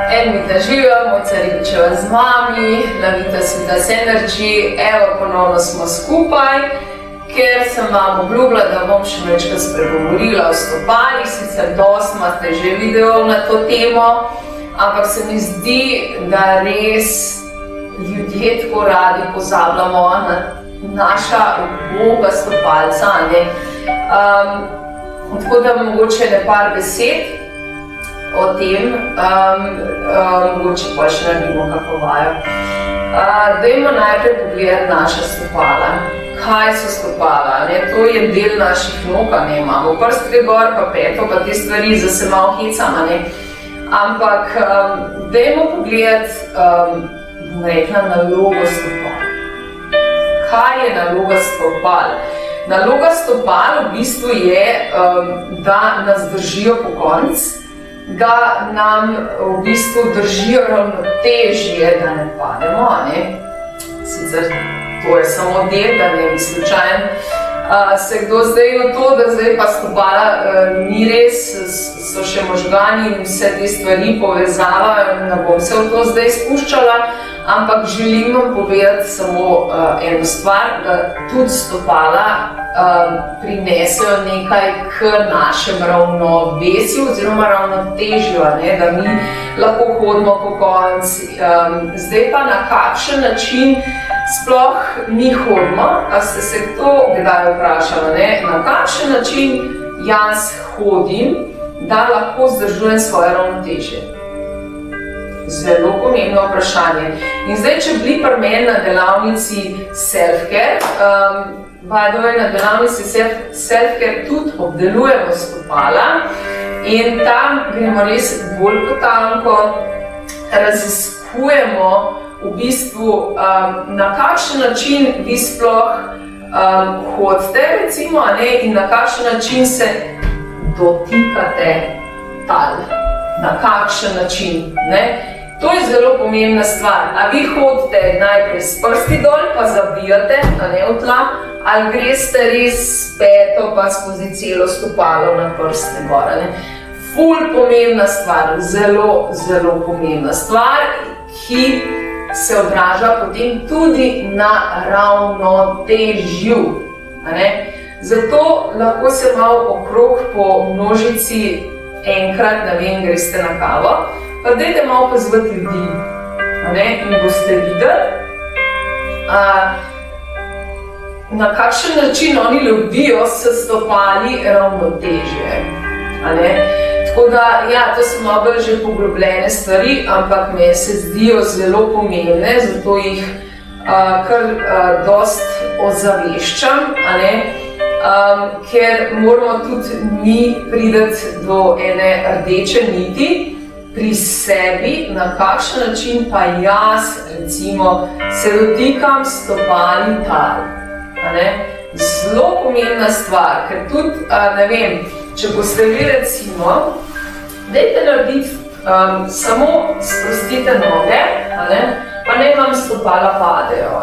Envita živijo, Mojca Ribičeva z vami, Lavita Svitas Energy. Evo, ponovno smo skupaj, ker sem vam obljubila, da bom še večkrat spregovorila o stopalih. Sicer dosti imate že video na to temo, ampak se mi zdi, da res ljudje tako radi pozabljamo na naša uboga stopalca. Tako da mogoče par besed o tem, mogoče pa še naredimo kako vajo. Dajmo najprej pogledati naša stopala. Kaj so stopala? To je del naših nog, imamo prste gor, pa peto, pa te stvari, zdaj se malo hecam. Ampak dajmo pogledati, bom rekla, nalogo stopal. Kaj je naloga stopal? Naloga stopal v bistvu je, da nas držijo pokonci, da nam v bistvu držijo ravnotežje, da ne pademo. Sicer to je samo del, da ne bi slučajen se kdo zdaj na to, da zdaj pa stopala ni res, so še možgani in vse te stvari povezava, ne bom se v to zdaj spuščala, ampak želim vam povedati samo eno stvar, da tudi stopala prinesejo nekaj k našem ravnovesju oziroma ravnotežju, da mi lahko hodimo pokonci. Zdaj pa na kakšen način sploh mi hodimo, a ste se to kdaj vprašali, na kakšen način jaz hodim, da lahko zdržujem svoje ravnotežje? Zelo pomembno vprašanje. In zdaj, če bili pri meni na delavnici Self-Care, by the way, na delavnici Self-Care tudi obdelujemo stopala in tam gremo res bolj potanko, raziskujemo v bistvu, na kakšen način vi sploh hodite, recimo, in na kakšen način se dotikate tal. Na kakšen način. To je zelo pomembna stvar. A vi hodite najprej s prsti dol, pa zabijate, v tla, ali greste res s peto, pa skozi celo stopalo na prste gor. Ful pomembna stvar, zelo, zelo pomembna stvar, ki se odraža potem tudi na ravnotežju. Zato lahko se malo okrog po množici enkrat, greste na kavo, pa dajte malo pozvati ljudi, in boste videli, na kakšen način oni lovijo s stopali ravnotežje. Tako da, to so malo bolj že poglobljene stvari, ampak me se zdijo zelo pomembne, zato jih kar dost ozaveščam, ker moramo tudi mi priti do ene rdeče niti pri sebi, na kakšen način pa jaz, recimo, se dotikam stopali tal. Zelo pomembna stvar, ker tudi, če boste vi, recimo, dajte narediti, samo sprostite noge, pa ne vam stopala padejo.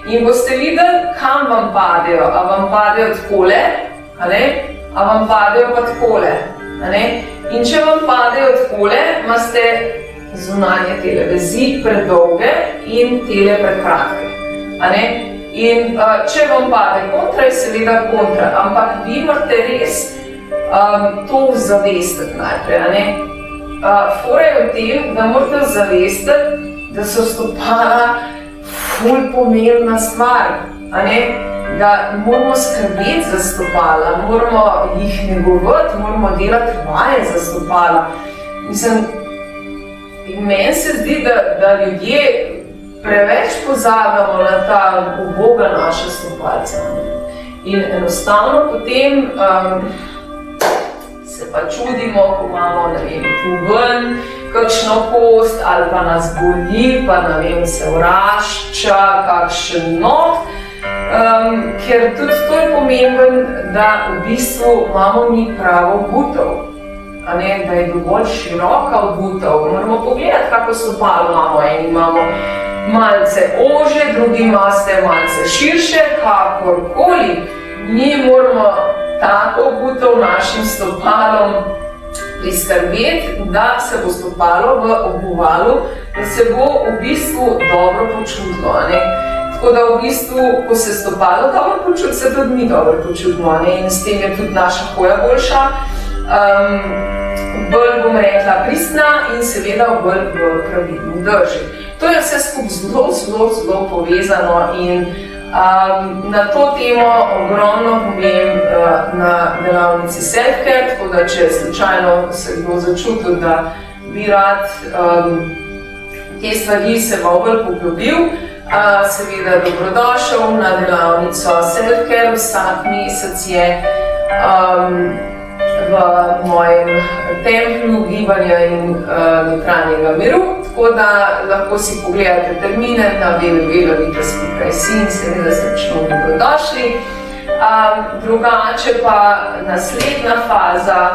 In boste videli, kam vam padejo. A vam padejo takole, a vam padejo pa takole. In če vam padejo takole, imate zunanje tele vezi predolge in tele prekratke. In če vam pade kontra, je seveda kontra, ampak vi morate res to zavestiti najprej. Fora je v tem, da morate zavestiti, da so stopala ful pomembna stvar, da moramo skrbeti za stopala, moramo jih negovati, moramo delati vaje za stopala. Meni se zdi, da ljudje preveč pozabljamo na ta uboga naša stopalca. In enostavno potem se pa čudimo, ko imamo, tu ven, kakšno kost, ali pa nas boli, pa se vrašča, kakšen not, ker tudi to je pomemben, da v bistvu imamo mi pravo obutev, da je dovolj široka obutev. Moramo pogledati, kako stopalo imamo. Eni imamo malce ožje, drugi imate malce širše, kakorkoli. Mi moramo tako obutev našim stopalom priskrbeti, da se bo stopalo v obuvalu, da se bo v bistvu dobro počutilo. Tako da v bistvu, ko se stopalo dobro počuti, se tudi mi dobro počutimo in s tem je tudi naša hoja boljša. Bolj, bom rekla, pristna in seveda bolj v pravilni drži. To je vse skupaj zelo povezano in na to temo ogromno povem na delavnici Self-Care, tako da če slučajno se kdo začutil, da bi rad te stvari se bolj poglobil, seveda dobrodošel na delavnico Self-Care. Vsak mesec je v mojem templju gibanja in notranjega miru, tako da lahko si pogledate termine na www.lovitas.si in seveda se račno dobrodošli. Drugače pa naslednja faza,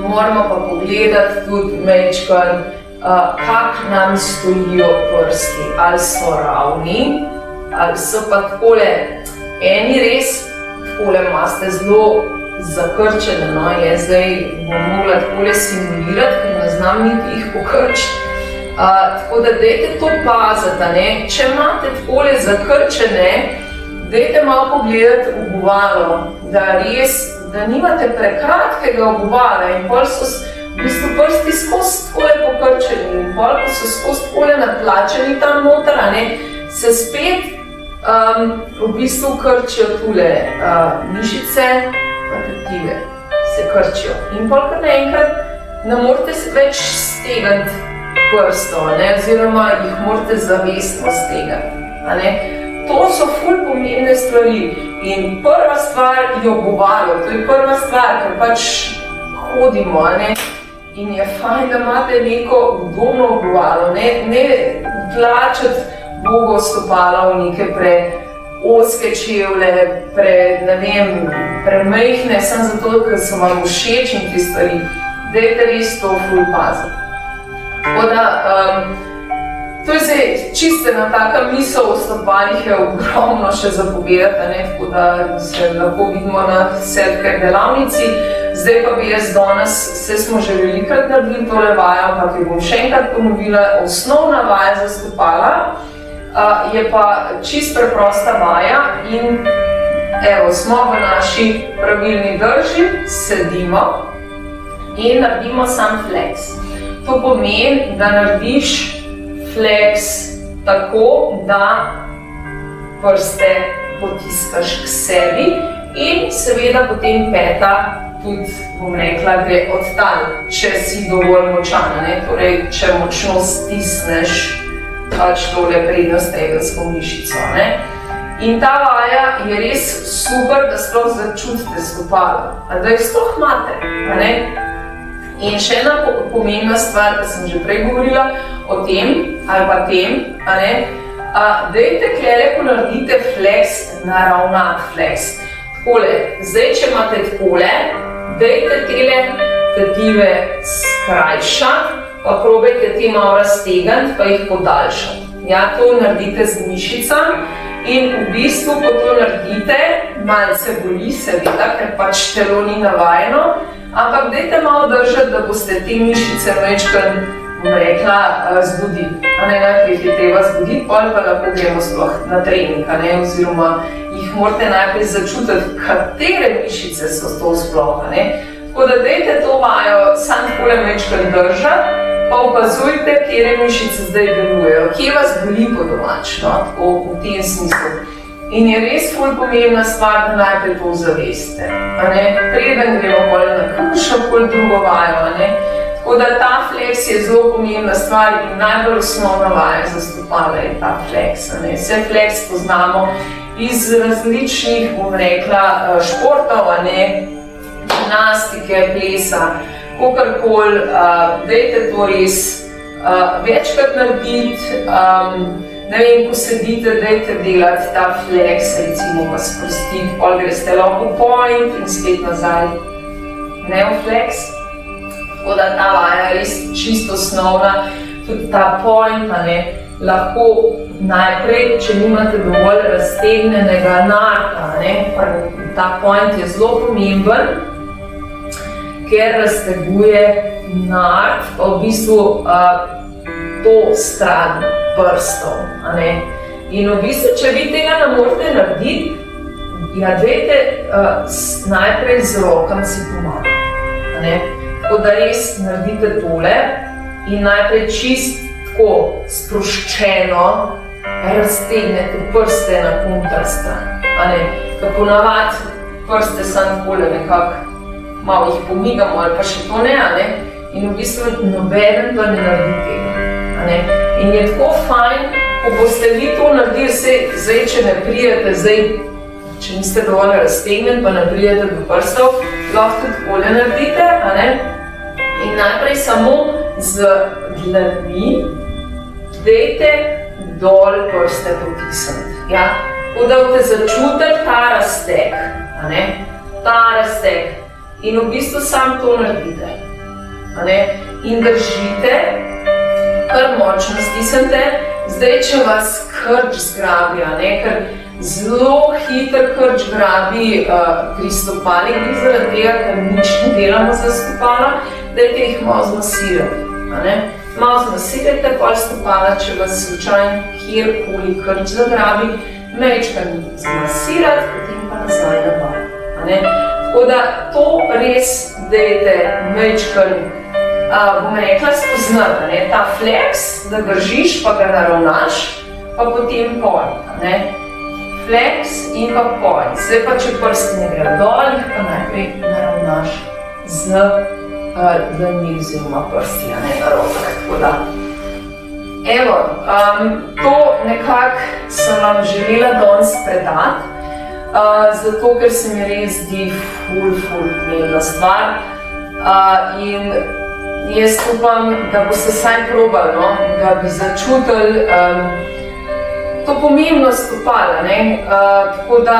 moramo pa pogledati tudi majčkeno, kako nam stojijo prsti, ali so ravni, ali so pa takole, eni res takole imate zelo zakrčene, jaz zdaj bom mogla takole simulirati, ker ne znam niti jih pokrčiti. Tako da dajte to paziti, če imate takole zakrčene, dajte malo pogledati obuvalo, da nimate prekratkega obuvala in pol so v bistvu prsti skozi takole pokrčeni in pol, ko so skozi takole natlačeni tam noter, se spet v bistvu krčijo tule mišice, pa tetive se krčijo. In pol kar naenkrat ne morete več stegniti prstov, oziroma jih morate zavestno stegniti. To so ful pomembne stvari in prva stvar je obuvalo, to je prva stvar, ker pač hodimo, in je fajn, da imate neko udobno obuvalo, ne tlačiti Bogo stopala v neke preozke čevlje, premajhne, samo zato, ker so vam všeč in te stvari. Dajte res to ful paziti. Tako da, to je zdaj čisto ena taka misel o stopalih, je ogromno še zapovedati, tako da se lahko vidimo na Self-Care delavnici. Zdaj pa bi jaz danes, vse smo že velikrat naredili tole vajo, ampak jo bom še enkrat ponovila, osnovna vaja za stopala je pa čisto preprosta vaja in evo, smo v naši pravilni drži, sedimo in naredimo sam flex. To pomeni, da narediš flex tako, da prste potiskaš k sebi in seveda potem peta tudi, bom rekla, gre od tal, če si dovolj močan, torej, če močno stisneš pač tole prednjostegensko mišico. In ta vaja je res super, da sploh začutite stopalo, da jih sploh imate. In še ena pomembna stvar, ki sem že prej govorila o tem, ali pa tem, dajte klele, ko naredite flex, naravnat flex. Takole, zdaj, če imate takole, dajte tele tetive skrajšati, pa probajte te malo raztegniti, pa jih podaljšati. Ja, to naredite z mišicami in v bistvu, ko to naredite, malce boli seveda, ker pač telo ni navajeno, ampak dajte malo držati, da boste te mišice majčkeno, bom rekla, zbudili. Najprej jih je treba zbuditi, potem pa lahko gremo sploh na trening, oziroma jih morate najprej začutiti, katere mišice so to sploh. Tako da dajte to vajo samo takole majčkeno držati, pa opazujte, katere mišice zdaj delujejo, kje vas boli po domač, tako v tem smislu. In je res ful pomembna stvar, da najprej to zaveste. Preden gremo bolj na kakšno koli drugo vajo. Tako da ta flex je zelo pomembna stvar in najbolj osnovna vaja za stopala je ta flex. Vse flex poznamo iz različnih, bom rekla, športov, gimnastike, plesa, kakorkoli, dajte to res večkrat narediti. Ko sedite, dajte delati ta flex, recimo pa sprostiti, pol greste lahko v point in spet nazaj. V flex. Tako da ta vaja je res čisto osnovna, tudi ta point, lahko najprej, če nimate dovolj raztegnenega narta, ta point je zelo pomemben, ker razteguje v bistvu to stran prstov. In v bistvu, če vi tega ne morete narediti, dajte najprej z rokami si pomagati. Tako da res naredite tole in najprej čist tako sproščeno raztegnete prste na kontra stran. Ker ponavadi prste samo takole nekako malo jih pomigamo ali pa še to ne, in v bistvu nobeden pa ne naredi tega. In je tako fajn, ko boste vi to naredili, zdaj, če ne prijete, če niste dovolj raztegnjeni, pa ne prijete do prstov, lahko tudi takole naredite, in najprej samo z dlanmi dajte dol prste potisniti. Tako da boste začutili ta razteg, in v bistvu samo to naredite. In držite, kar močno stisnite. Zdaj, če vas krč zgrabi, ker zelo hitro krč grabi pri stopalih, zaradi tega, ker nič ne delamo za stopala, dajte jih malo zmasirati. Malo zmasirajte pol stopala, če vas slučajno kjerkoli krč zagrabi, majčkeno zmasirati, potem pa nazaj na bar. Tako da to res dajte majčkeno, bom rekla, spoznati, ta flex, da držiš, pa ga naravnaš, pa potem poj. Flex in pa poj. Zdaj pa, če prsti ne gre dol, jih pa najprej naravnaš z dlanmi oziroma prsti, na rokah. Evo, to nekako sem vam želela danes predati, zato ker se mi res zdi ful pomembna stvar. In jaz upam, da boste vsaj probali, da bi začutili to pomembnost stopala. Tako da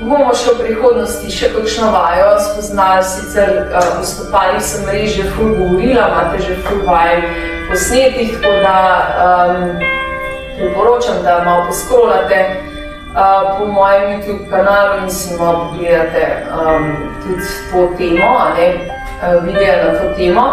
bomo še v prihodnosti še kakšno vajo spoznali. Sicer v stopalih sem res že ful govorila, imate že ful vaj posnetih, tako da priporočam, da malo poskrolate po mojem YouTube kanalu in si malo pogledate tudi to temo, videa na to temo.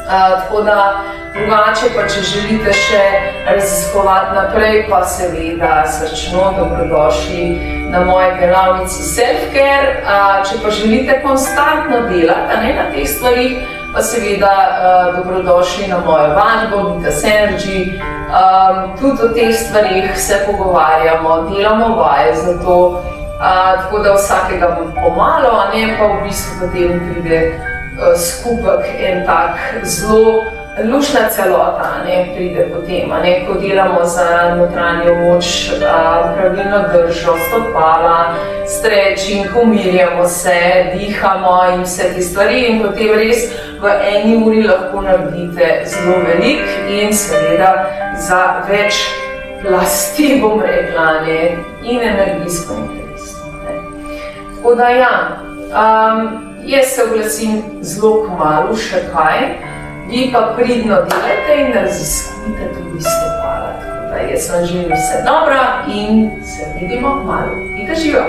Tako da drugače pa, če želite še raziskovati naprej, pa seveda srčno dobrodošli na moji delavnici Self-Care. Če pa želite konstantno delati na teh stvarih, pa seveda dobrodošli na mojo vadbo Vitas Energy. Tudi o teh stvarih se pogovarjamo, delamo vaje za to, tako da vsakega bo pomalo, pa v bistvu potem pride skupek en tak zelo lušna celota, pride potem, ko delamo za notranjo moč, pravilno držo, stopala, stretching, umirjamo se, dihamo in vse te stvari, in potem res v eni uri lahko naredite zelo veliko in seveda za več plasti, bom rekla, in energijsko in telesno. Tako da jaz se oglasim zelo kmalu, še kaj, vi pa pridno delajte in raziskujte tudi stopala. Tako da jaz vam želim vse dobro in se vidimo kmalu. Vidite, živijo!